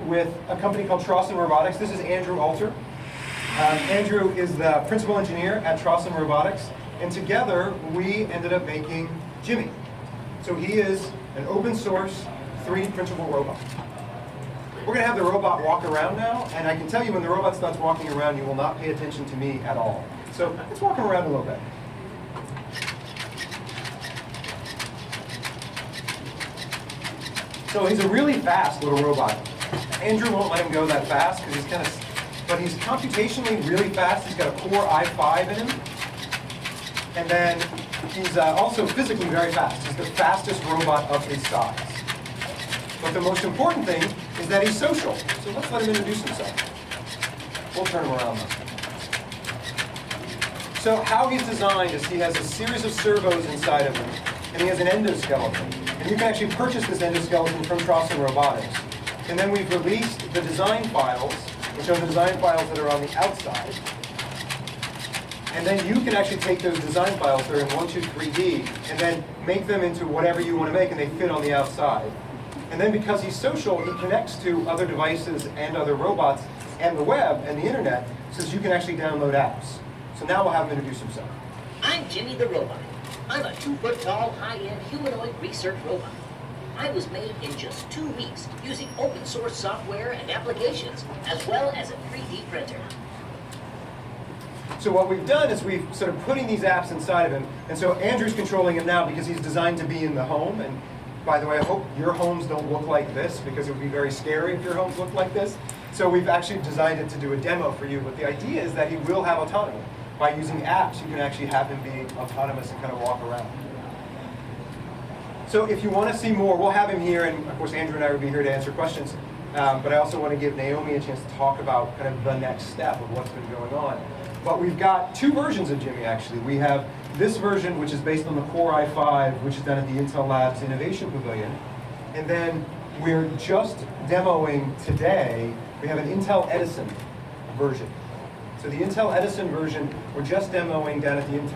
with a company called Trosson Robotics. This is Andrew Alter. Andrew is the principal engineer at Trosson Robotics, and together we ended up making Jimmy. So he is an open source 3D printable robot. We're going to have the robot walk around now, and I can tell you when the robot starts walking around, you will not pay attention to me at all. So let's walk him around a little bit. So he's a really fast little robot. Andrew won't let him go that fast because but he's computationally really fast. He's got a Core i5 in him. And then he's also physically very fast. He's the fastest robot of his size. But the most important thing is that he's social. So let's let him introduce himself. We'll turn him around now. So how he's designed is he has a series of servos inside of him, and he has an endoskeleton. And you can actually purchase this endoskeleton from Trosson Robotics. And then we've released the design files, which are the design files that are on the outside. And then you can actually take those design files, they're in 123D, and then make them into whatever you want to make, and they fit on the outside. And then because he's social, he connects to other devices and other robots and the web and the internet, so that you can actually download apps. So now we'll have him introduce himself. I'm Jimmy the Robot. I'm a 2-foot-tall, high-end humanoid research robot. I was made in just 2 weeks using open source software and applications, as well as a 3D printer. So what we've done is we've sort of putting these apps inside of him, and so Andrew's controlling him now because he's designed to be in the home. And by the way, I hope your homes don't look like this, because it would be very scary if your homes looked like this. So we've actually designed it to do a demo for you, but the idea is that he will have autonomy. By using apps, you can actually have him be autonomous and kind of walk around. So if you want to see more, we'll have him here, and of course Andrew and I will be here to answer questions. But I also want to give Naomi a chance to talk about kind of the next step of what's been going on. But we've got 2 versions of Jimmy, actually. We have this version, which is based on the Core i5, which is done at the Intel Labs Innovation Pavilion. And then we're just demoing today, we have an Intel Edison version. So the Intel Edison version, we're just demoing down at the Intel